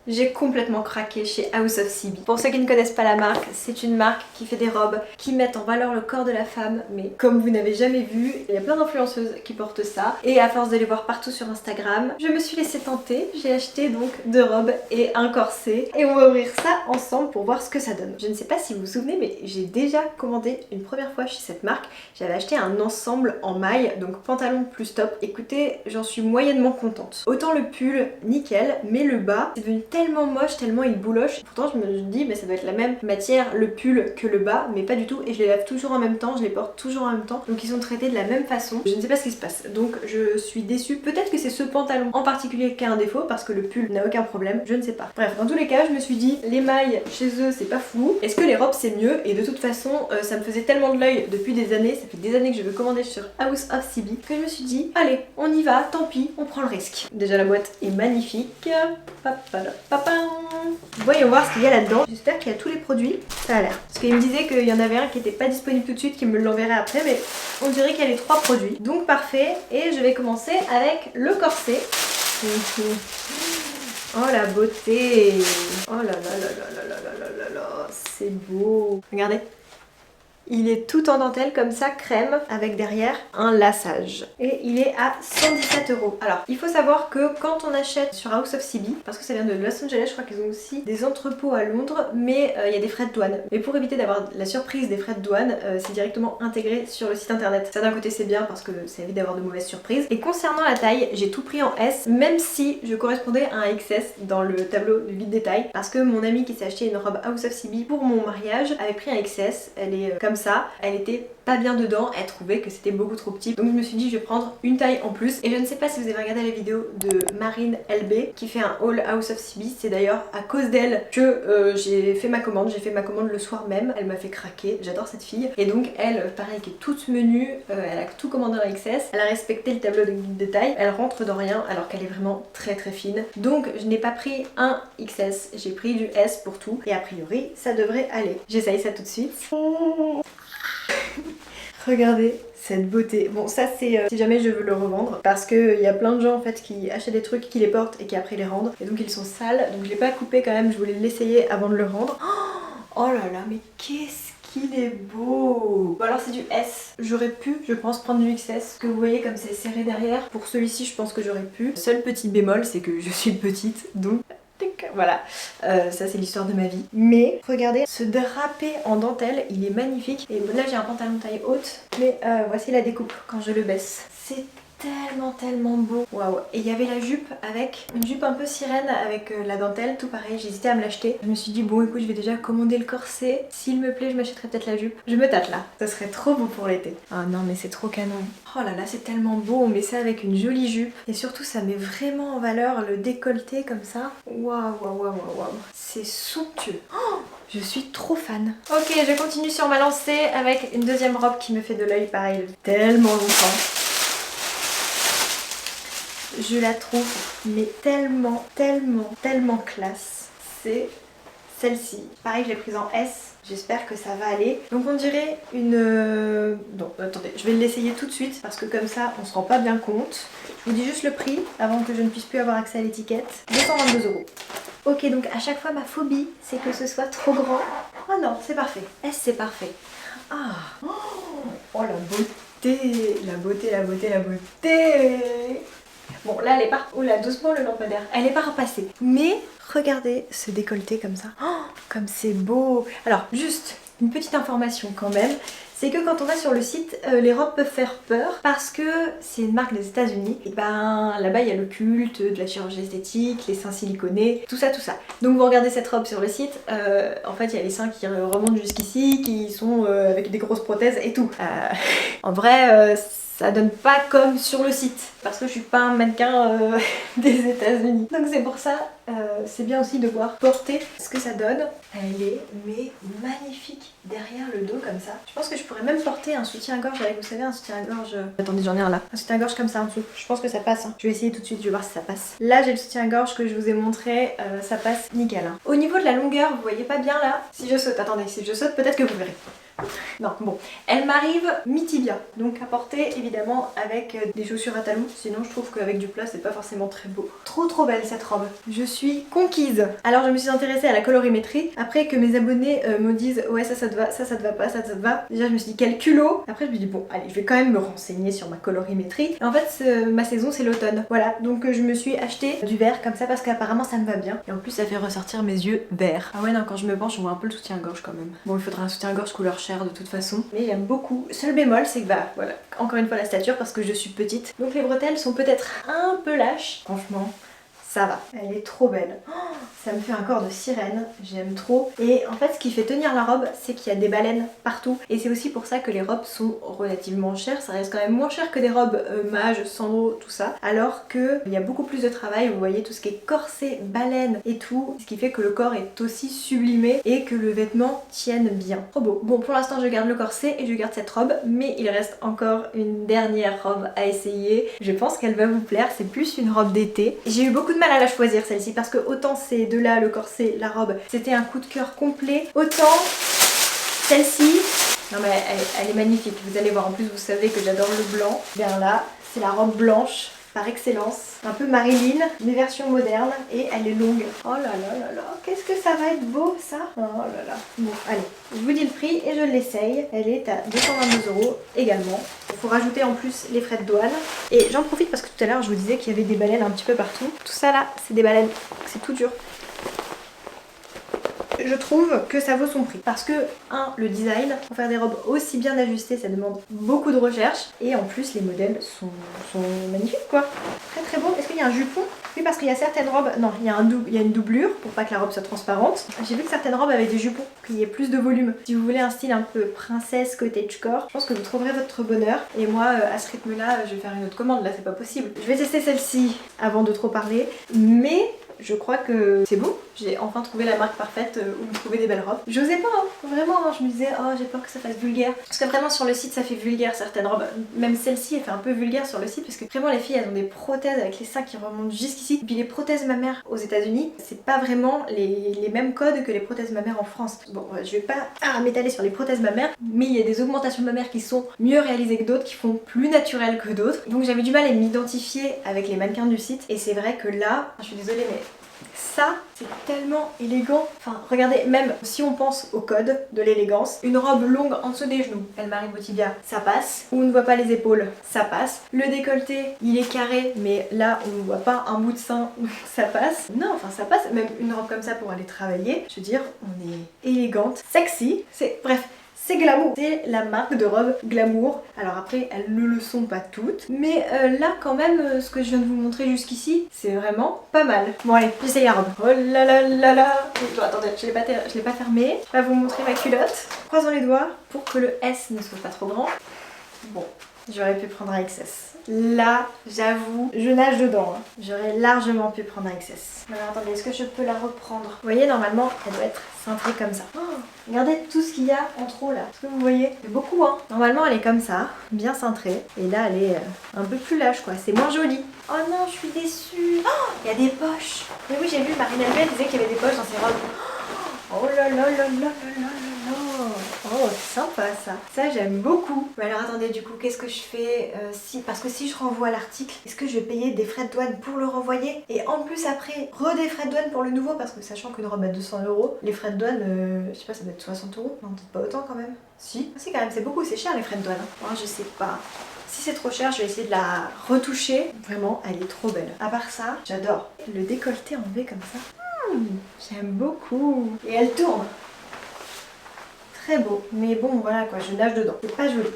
J'ai complètement craqué chez House of CB. Pour ceux qui ne connaissent pas la marque, c'est une marque qui fait des robes qui mettent en valeur le corps de la femme, mais comme vous n'avez jamais vu, il y a plein d'influenceuses qui portent ça, et à force de les voir partout sur Instagram, je me suis laissée tenter. J'ai acheté donc 2 robes et un corset, et on va ouvrir ça ensemble pour voir ce que ça donne. Je ne sais pas si vous vous souvenez, mais j'ai déjà commandé une première fois chez cette marque. J'avais acheté un ensemble en maille, donc pantalon plus top. Écoutez, j'en suis moyennement contente. Autant le pull, nickel, mais le bas, c'est devenu tellement moche, tellement il bouloche. Pourtant je me dis mais ça doit être la même matière le pull que le bas, mais pas du tout, et je les lave toujours en même temps, je les porte toujours en même temps, donc ils sont traités de la même façon. Je ne sais pas ce qui se passe, donc je suis déçue. Peut-être que c'est ce pantalon en particulier qui a un défaut, parce que le pull n'a aucun problème, je ne sais pas. Bref, dans tous les cas je me suis dit les mailles chez eux c'est pas fou, est-ce que les robes c'est mieux? Et de toute façon ça me faisait tellement de l'œil depuis des années, ça fait des années que je veux commander sur House of CB, que je me suis dit allez on y va, tant pis, on prend le risque. Déjà la boîte est magnifique. Voyons voir ce qu'il y a là-dedans. J'espère qu'il y a tous les produits. Ça a l'air. Parce qu'il me disait qu'il y en avait un qui n'était pas disponible tout de suite, qu'il me l'enverrait après, mais on dirait qu'il y a les 3 produits. Donc parfait. Et je vais commencer avec le corset. Oh la beauté. Oh là là là là là là là là là là. C'est beau. Regardez. Il est tout en dentelle comme ça, crème, avec derrière un laçage. Et il est à 117 €. Alors, il faut savoir que quand on achète sur House of CB, parce que ça vient de Los Angeles, je crois qu'ils ont aussi des entrepôts à Londres, mais il y a des frais de douane. Mais pour éviter d'avoir la surprise des frais de douane, c'est directement intégré sur le site internet. Ça d'un côté c'est bien parce que ça évite d'avoir de mauvaises surprises. Et concernant la taille, j'ai tout pris en S, même si je correspondais à un XS dans le tableau de vide détail, parce que mon amie qui s'est acheté une robe House of CB pour mon mariage avait pris un XS. Elle est comme ça, elle était pas bien dedans, elle trouvait que c'était beaucoup trop petit, donc je me suis dit je vais prendre une taille en plus. Et je ne sais pas si vous avez regardé la vidéo de Marine LB qui fait un haul House of CB, c'est d'ailleurs à cause d'elle que j'ai fait ma commande le soir même, elle m'a fait craquer, j'adore cette fille. Et donc elle, pareil, qui est toute menue, elle a tout commandé en XS, elle a respecté le tableau de détail, elle rentre dans rien alors qu'elle est vraiment très très fine. Donc je n'ai pas pris un XS, j'ai pris du S pour tout, et a priori ça devrait aller. J'essaye ça tout de suite. Regardez cette beauté. Bon, ça c'est si jamais je veux le revendre, parce qu'il y a plein de gens en fait qui achètent des trucs, qui les portent et qui après les rendent, et donc ils sont sales, donc je l'ai pas coupé quand même, je voulais l'essayer avant de le rendre. Oh là là, mais qu'est-ce qu'il est beau! Bon alors c'est du S, j'aurais pu je pense prendre du XS, que vous voyez comme c'est serré derrière. Pour celui-ci je pense que j'aurais pu. Seul petit bémol c'est que je suis petite, donc voilà, ça c'est l'histoire de ma vie. Mais regardez, ce drapé en dentelle, il est magnifique. Et là j'ai un pantalon taille haute, mais voici la découpe quand je le baisse. C'est tellement beau. Waouh. Et il y avait la jupe avec une jupe un peu sirène avec la dentelle, tout pareil, j'hésitais à me l'acheter. Je me suis dit bon écoute, je vais déjà commander le corset, s'il me plaît je m'achèterai peut-être la jupe. Je me tâte là, ça serait trop beau pour l'été. Ah non mais c'est trop canon. Oh là là, c'est tellement beau, on met ça avec une jolie jupe, et surtout ça met vraiment en valeur le décolleté comme ça. Waouh waouh waouh waouh, c'est somptueux. Oh, je suis trop fan. Ok, je continue sur ma lancée avec une deuxième robe qui me fait de l'œil pareil depuis tellement longtemps. Je la trouve mais tellement classe. C'est celle-ci. Pareil, je l'ai prise en S. J'espère que ça va aller. Donc on dirait une... Non, attendez, je vais l'essayer tout de suite parce que comme ça on se rend pas bien compte. Je vous dis juste le prix avant que je ne puisse plus avoir accès à l'étiquette. 222 €. Ok, donc à chaque fois ma phobie c'est que ce soit trop grand. Oh non, c'est parfait. S c'est parfait. Ah. Oh la beauté. La beauté, la beauté, la beauté. Bon là elle est pas... Oula, doucement le lampadaire. Elle est pas repassée. Mais regardez ce décolleté comme ça. Oh, comme c'est beau. Alors juste une petite information quand même. C'est que quand on va sur le site, les robes peuvent faire peur parce que c'est une marque des États-Unis. Et ben là-bas il y a le culte de la chirurgie esthétique, les seins siliconés, tout ça, tout ça. Donc vous regardez cette robe sur le site, en fait il y a les seins qui remontent jusqu'ici, qui sont avec des grosses prothèses et tout. En vrai, ça donne pas comme sur le site parce que je suis pas un mannequin des États-Unis. Donc c'est pour ça, c'est bien aussi de voir porter ce que ça donne. Elle est mais magnifique derrière le dos comme ça. Je pense que je pourrais même porter un soutien-gorge avec, vous savez, un soutien-gorge... Attendez, j'en ai un là. Un soutien-gorge comme ça en dessous. Je pense que ça passe. Hein. Je vais essayer tout de suite, je vais voir si ça passe. Là j'ai le soutien-gorge que je vous ai montré, ça passe nickel. Hein. Au niveau de la longueur, vous voyez pas bien là? Si je saute, attendez, si je saute peut-être que vous verrez. Non, bon, elle m'arrive mi-tibia, donc à porter évidemment avec des chaussures à talons, sinon je trouve qu'avec du plat c'est pas forcément très beau. Trop belle cette robe, je suis conquise. Alors je me suis intéressée à la colorimétrie, après que mes abonnés me disent ouais ça te va, ça te va pas, ça te va. Déjà je me suis dit quel culot, après je me suis dit bon allez je vais quand même me renseigner sur ma colorimétrie. Et en fait ma saison c'est l'automne, voilà, donc je me suis acheté du vert comme ça parce qu'apparemment ça me va bien. Et en plus ça fait ressortir mes yeux verts. Ah ouais non quand je me penche on voit un peu le soutien-gorge quand même. Bon il faudra un soutien-gorge couleur chair de toute façon, mais j'aime beaucoup. Seul bémol c'est que bah voilà, encore une fois la stature parce que je suis petite, donc les bretelles sont peut-être un peu lâches. Franchement ça va, elle est trop belle. Oh, ça me fait un corps de sirène, j'aime trop. Et en fait ce qui fait tenir la robe c'est qu'il y a des baleines partout, et c'est aussi pour ça que les robes sont relativement chères. Ça reste quand même moins cher que des robes mage, Sandro, tout ça, alors qu'il y a beaucoup plus de travail. Vous voyez tout ce qui est corset, baleine et tout, ce qui fait que le corps est aussi sublimé et que le vêtement tienne bien. Trop beau. Bon pour l'instant je garde le corset et je garde cette robe, mais il reste encore une dernière robe à essayer. Je pense qu'elle va vous plaire, c'est plus une robe d'été. J'ai eu beaucoup de mal à la choisir celle-ci parce que autant ces deux-là, le corset, la robe, c'était un coup de cœur complet, autant celle-ci, non mais elle est magnifique, vous allez voir, en plus vous savez que j'adore le blanc. Bien là, c'est la robe blanche par excellence, un peu Marilyn, mais version moderne, et elle est longue. Oh là là là là, qu'est-ce que ça va être beau ça. Oh là là. Bon allez, je vous dis le prix et je l'essaye. Elle est à 222 € également. Il faut rajouter en plus les frais de douane. Et j'en profite parce que tout à l'heure je vous disais qu'il y avait des baleines un petit peu partout. Tout ça là, c'est des baleines, c'est tout dur. Je trouve que ça vaut son prix parce que le design, pour faire des robes aussi bien ajustées ça demande beaucoup de recherche, et en plus les modèles sont magnifiques quoi, très beau. Est-ce qu'il y a un jupon? Oui parce qu'il y a certaines robes, non il y a une doublure pour pas que la robe soit transparente. J'ai vu que certaines robes avaient des jupons, qu'il y ait plus de volume. Si vous voulez un style un peu princesse cottagecore, je pense que vous trouverez votre bonheur. Et moi à ce rythme là je vais faire une autre commande, là c'est pas possible. Je vais tester celle-ci avant de trop parler, mais je crois que c'est beau, j'ai enfin trouvé la marque parfaite où me trouver des belles robes. J'osais pas, hein. Vraiment, hein. Je me disais, oh j'ai peur que ça fasse vulgaire. Parce que vraiment sur le site ça fait vulgaire certaines robes. Même celle-ci elle fait un peu vulgaire sur le site parce que vraiment les filles elles ont des prothèses avec les seins qui remontent jusqu'ici. Et puis les prothèses mammaires aux États-Unis c'est pas vraiment les mêmes codes que les prothèses mammaires en France. Bon, je vais pas m'étaler sur les prothèses mammaires, mais il y a des augmentations mammaires qui sont mieux réalisées que d'autres, qui font plus naturelles que d'autres. Donc j'avais du mal à m'identifier avec les mannequins du site, et c'est vrai que là, je suis désolée mais ça, c'est tellement élégant. Enfin, regardez, même si on pense au code de l'élégance, une robe longue en dessous des genoux, elle m'arrive au tibia, ça passe. On ne voit pas les épaules, ça passe. Le décolleté, il est carré, mais là, on ne voit pas un bout de sein, ça passe. Non, enfin, ça passe. Même une robe comme ça pour aller travailler, je veux dire, on est élégante, sexy. Bref. C'est glamour, c'est la marque de robe glamour. Alors après, elles ne le sont pas toutes, mais là quand même, ce que je viens de vous montrer jusqu'ici, c'est vraiment pas mal. Bon allez, j'essaye la robe. Oh là là là là. Bon, attendez, je l'ai pas fermée. Je vais vous montrer ma culotte. Croisons les doigts pour que le S ne soit pas trop grand. Bon, j'aurais pu prendre un XS. Là, j'avoue, je nage dedans. Hein. J'aurais largement pu prendre un XS. Alors attendez, est-ce que je peux la reprendre? Vous voyez, normalement, elle doit être cintrée comme ça. Oh, regardez tout ce qu'il y a en trop là. Est-ce que vous voyez? C'est beaucoup, hein. Normalement, elle est comme ça, bien cintrée. Et là, elle est un peu plus lâche, quoi. C'est moins joli. Oh non, je suis déçue. Oh, il y a des poches. Mais oui, j'ai vu, Marine Elbet disait qu'il y avait des poches dans ses robes. Oh là là là là là là là. Oh, sympa ça. Ça, j'aime beaucoup. Mais alors attendez, du coup, qu'est-ce que je fais parce que si je renvoie l'article, est-ce que je vais payer des frais de douane pour le renvoyer? Et en plus après, des frais de douane pour le nouveau, parce que sachant qu'une robe à 200 €, les frais de douane, je sais pas, ça doit être 60 €. Non, peut-être pas autant quand même. Si. Si quand même, c'est beaucoup, c'est cher les frais de douane. Moi, je sais pas. Si c'est trop cher, je vais essayer de la retoucher. Vraiment, elle est trop belle. À part ça, j'adore. Le décolleté en V comme ça. J'aime beaucoup. Et elle tourne. Très beau, mais bon voilà quoi, je nage dedans, c'est pas joli.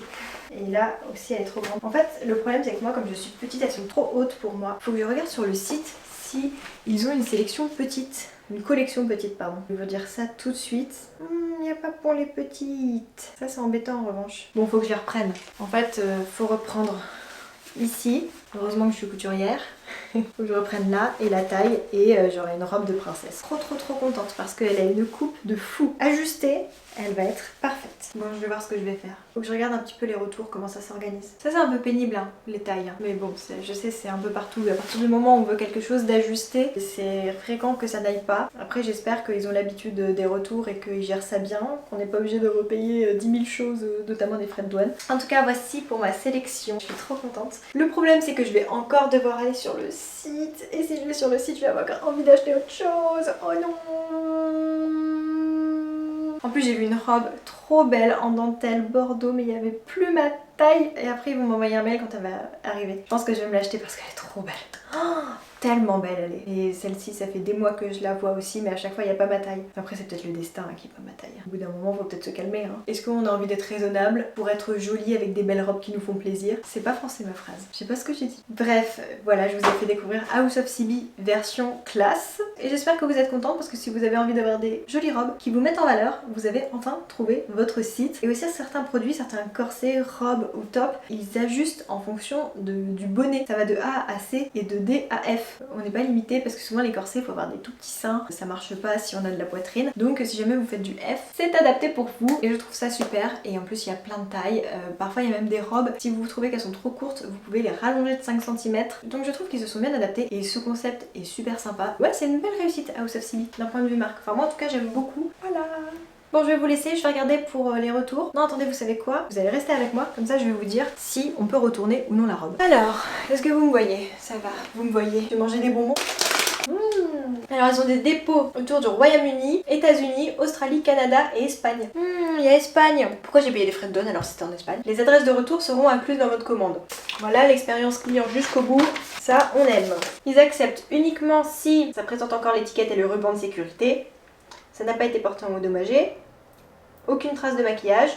Et là aussi elle est trop grande. En fait le problème c'est que moi comme je suis petite, elles sont trop hautes pour moi. Faut que je regarde sur le site si ils ont une sélection petite, une collection petite pardon. Je vais vous dire ça tout de suite. Il n'y a pas pour les petites. Ça c'est embêtant en revanche. Bon faut que je les reprenne. En fait faut reprendre ici. Heureusement que je suis couturière. Faut que je reprenne là et la taille et j'aurai une robe de princesse. Trop contente parce qu'elle a une coupe de fou. Ajustée, elle va être parfaite. Bon, je vais voir ce que je vais faire. Faut que je regarde un petit peu les retours, comment ça s'organise. Ça c'est un peu pénible, hein, les tailles. Hein. Mais bon, je sais, c'est un peu partout. À partir du moment où on veut quelque chose d'ajusté, c'est fréquent que ça n'aille pas. Après, j'espère qu'ils ont l'habitude des retours et qu'ils gèrent ça bien, qu'on n'est pas obligé de repayer 10 000 choses, notamment des frais de douane. En tout cas, voici pour ma sélection. Je suis trop contente. Le problème, c'est que je vais encore devoir aller sur le site. Et si je vais sur le site, je vais avoir envie d'acheter autre chose. Oh non! En plus j'ai vu une robe trop belle en dentelle bordeaux mais il n'y avait plus ma taille. Et après ils vont m'envoyer un mail quand elle va arriver. Je pense que je vais me l'acheter parce qu'elle est trop belle. Oh, tellement belle elle est. Et celle-ci ça fait des mois que je la vois aussi mais à chaque fois il n'y a pas ma taille. Après c'est peut-être le destin hein, qui n'est pas ma taille. Au bout d'un moment faut peut-être se calmer. Hein. Est-ce qu'on a envie d'être raisonnable pour être jolie avec des belles robes qui nous font plaisir? C'est pas français ma phrase. Je sais pas ce que j'ai dit. Bref, voilà, je vous ai fait découvrir House of Sibi version classe. Et j'espère que vous êtes contents parce que si vous avez envie d'avoir des jolies robes qui vous mettent en valeur, vous avez enfin trouvé votre site. Et aussi certains produits, certains corsets, robes ou tops, ils ajustent en fonction du bonnet. Ça va de A à C et de D à F. On n'est pas limité parce que souvent les corsets, il faut avoir des tout petits seins. Ça marche pas si on a de la poitrine. Donc si jamais vous faites du F, c'est adapté pour vous. Et je trouve ça super. Et en plus, il y a plein de tailles. Parfois, il y a même des robes. Si vous trouvez qu'elles sont trop courtes, vous pouvez les rallonger de 5 cm. Donc je trouve qu'ils se sont bien adaptés. Et ce concept est super sympa. Ouais, c'est une belle réussite House of Sibi d'un point de vue marque. Enfin, moi en tout cas, j'aime beaucoup. Voilà. Bon, je vais vous laisser, je vais regarder pour les retours. Non, attendez, vous savez quoi? Vous allez rester avec moi, comme ça je vais vous dire si on peut retourner ou non la robe. Alors, est-ce que vous me voyez? Ça va, vous me voyez. Je vais manger des bonbons. Alors ils ont des dépôts autour du Royaume-Uni, États-Unis, Australie, Canada et Espagne. Il y a Espagne. Pourquoi j'ai payé les frais de douane alors c'était en Espagne? Les adresses de retour seront incluses dans votre commande. Voilà l'expérience client jusqu'au bout. Ça, on aime. Ils acceptent uniquement si ça présente encore l'étiquette et le ruban de sécurité. Ça n'a pas été porté ou endommagé. Aucune trace de maquillage.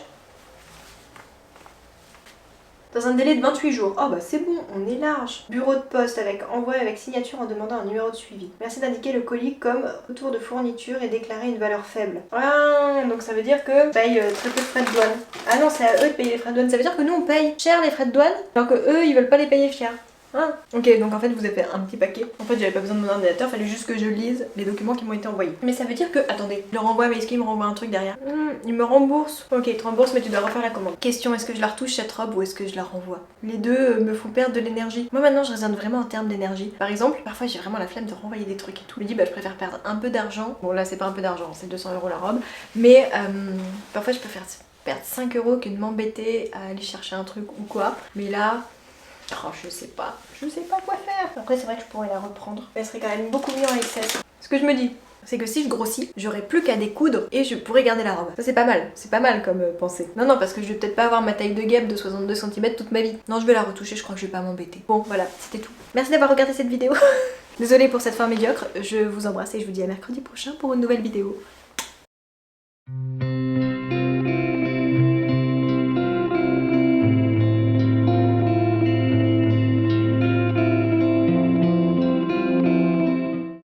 Dans un délai de 28 jours. Oh bah c'est bon, on est large. Bureau de poste avec envoi avec signature en demandant un numéro de suivi. Merci d'indiquer le colis comme retour de fourniture et déclarer une valeur faible. Ah, donc ça veut dire que paye très peu de frais de douane. Ah non, c'est à eux de payer les frais de douane. Ça veut dire que nous on paye cher les frais de douane alors que eux ils veulent pas les payer cher. Ah. Ok, donc en fait vous avez fait un petit paquet. En fait j'avais pas besoin de mon ordinateur, fallait juste que je lise les documents qui m'ont été envoyés. Mais ça veut dire que, attendez, je le renvoie, mais est-ce qu'il me renvoie un truc derrière? Il me rembourse. Ok, il te rembourse mais tu dois refaire la commande. Question, est-ce que je la retouche cette robe ou est-ce que je la renvoie? Les deux me font perdre de l'énergie. Moi maintenant je raisonne vraiment en termes d'énergie. Par exemple, parfois j'ai vraiment la flemme de renvoyer des trucs et tout. Je me dis bah je préfère perdre un peu d'argent. Bon là c'est pas un peu d'argent, c'est 200 € la robe. Mais parfois je préfère perdre 5 € que de m'embêter à aller chercher un truc ou quoi. Mais là... oh, je sais pas quoi faire. Après c'est vrai que je pourrais la reprendre. Elle serait quand même beaucoup mieux en XS. Ce que je me dis, c'est que si je grossis, j'aurais plus qu'à découdre et je pourrais garder la robe. Ça c'est pas mal comme pensée. Non parce que je vais peut-être pas avoir ma taille de guêpe de 62 cm toute ma vie. Non, je vais la retoucher, je crois que je vais pas m'embêter. Bon voilà, c'était tout. Merci d'avoir regardé cette vidéo. Désolée pour cette fin médiocre, je vous embrasse et je vous dis à mercredi prochain pour une nouvelle vidéo.